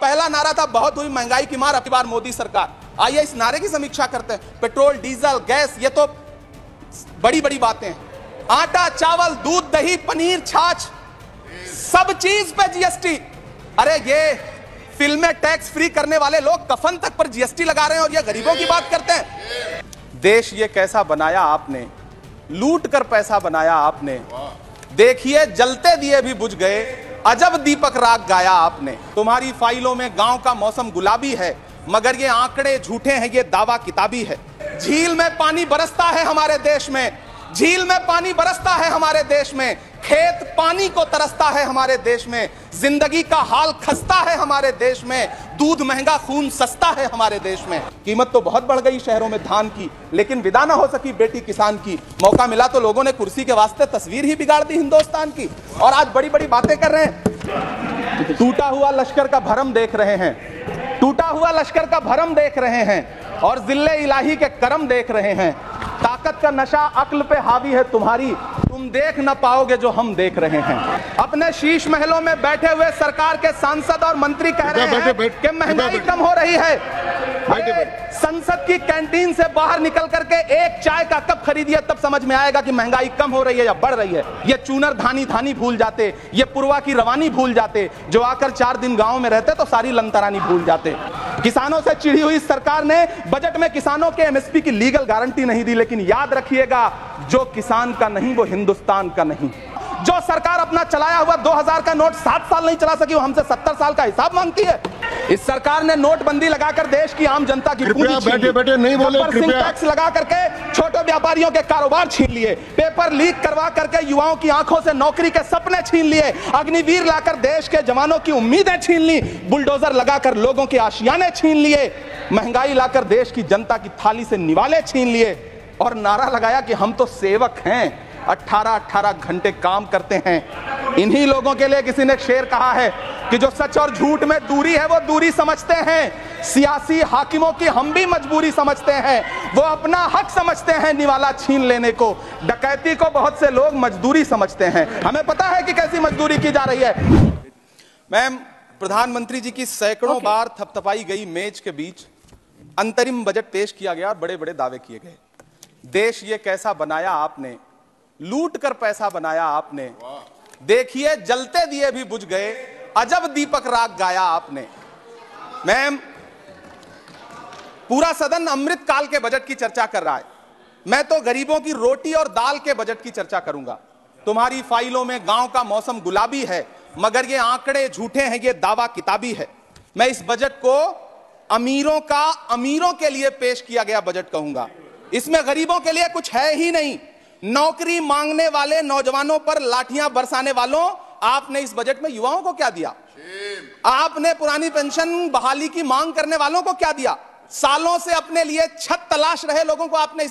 पहला नारा था बहुत हुई महंगाई की मार, अब की बार मोदी सरकार। आइए इस नारे की समीक्षा करते हैं। पेट्रोल, डीजल, गैस, ये तो बड़ी बड़ी बातें हैं। आटा, चावल, दूध, दही, पनीर, छाछ, सब चीज पे जीएसटी। अरे ये फिल्में टैक्स फ्री करने वाले लोग कफन तक पर जीएसटी लगा रहे हैं और ये गरीबों की बात करते हैं। देश ये कैसा बनाया आपने, लूट कर पैसा बनाया आपने। देखिए जलते दिए भी बुझ गए, अजब दीपक राग गाया आपने। तुम्हारी फाइलों में गांव का मौसम गुलाबी है, मगर ये आंकड़े झूठे हैं, ये दावा किताबी है। झील में पानी बरसता है हमारे देश में, झील में पानी बरसता है हमारे देश में, खेत पानी को तरसता है हमारे देश में, जिंदगी का हाल खस्ता है हमारे देश में, दूध महंगा खून सस्ता है हमारे देश में। कीमत तो बहुत बढ़ गई शहरों में धान की, लेकिन विदा ना हो सकी बेटी किसान की। मौका मिला तो लोगों ने कुर्सी के वास्ते तस्वीर ही बिगाड़ दी हिंदुस्तान की, और आज बड़ी बड़ी बातें कर रहे हैं। टूटा हुआ लश्कर का भरम देख रहे हैं, टूटा हुआ लश्कर का भरम देख रहे हैं, और जिल्ले इलाही के करम देख रहे हैं। ताकत का नशा अक्ल पे हावी है तुम्हारी, तुम देख न पाओगे जो हम देख रहे हैं। अपने शीश महलों में बैठे हुए सरकार के सांसद और मंत्री कह रहे हैं कि महंगाई कम हो रही है। संसद की कैंटीन से बाहर निकल करके एक चाय का कप खरीदिए, तब समझ में आएगा कि महंगाई कम हो रही है या बढ़ रही है। ये चूनर धानी धानी भूल जाते, ये पुरवा की रवानी भूल जाते, जो आकर 4 दिन गांव में रहते तो सारी लंतरानी भूल जाते। किसानों से चिढ़ी हुई सरकार ने बजट में किसानों के एमएसपी की लीगल गारंटी नहीं दी, लेकिन याद रखिएगा जो किसान का नहीं वो हिंदुस्तान का नहीं। जो सरकार अपना चलाया हुआ 2000 का नोट 7 साल नहीं चला सकी, वो हमसे 70 साल का हिसाब मांगती है। इस सरकार ने नोटबंदी लगाकर देश की आम जनता की पूंजी छीन ली, बैठे नहीं बोले, टैक्स लगा करके छोटे व्यापारियों के कारोबार छीन लिए, पेपर लीक करवा करके युवाओं की आंखों से नौकरी के सपने छीन लिए, अग्निवीर लाकर देश के जवानों की उम्मीदें छीन ली, बुलडोजर लगाकर लोगों के आशियाने छीन लिए, महंगाई लाकर देश की जनता की थाली से निवाले छीन लिए, और नारा लगाया कि हम तो सेवक हैं, 18-18 घंटे काम करते हैं। इन्हीं लोगों के लिए किसी ने शेर कहा है कि जो सच और झूठ में दूरी है वो दूरी समझते हैं, सियासी हाकिमों की हम भी मजबूरी समझते हैं, वो अपना हक समझते हैं निवाला छीन लेने को। डकैती को बहुत से लोग मजदूरी समझते हैं, हमें पता है कि कैसी मजदूरी की जा रही है। मैम, प्रधानमंत्री जी की सैकड़ों बार थपथपाई गई मेज के बीच अंतरिम बजट पेश किया गया, बड़े बड़े दावे किए गए। देश ये कैसा बनाया आपने, लूट कर पैसा बनाया आपने। देखिए जलते दिए भी बुझ गए, अजब दीपक राग गाया आपने। मैम, पूरा सदन अमृत काल के बजट की चर्चा कर रहा है, मैं तो गरीबों की रोटी और दाल के बजट की चर्चा करूंगा। तुम्हारी फाइलों में गांव का मौसम गुलाबी है, मगर ये आंकड़े झूठे हैं, ये दावा किताबी है। मैं इस बजट को अमीरों के लिए पेश किया गया बजट कहूंगा। इसमें गरीबों के लिए कुछ है ही नहीं। नौकरी मांगने वाले नौजवानों पर लाठियां बरसाने वालों, आपने इस बजट में युवाओं को क्या दिया? आपने पुरानी पेंशन बहाली की मांग करने वालों को क्या दिया? सालों से अपने लिए छत तलाश रहे लोगों को आपने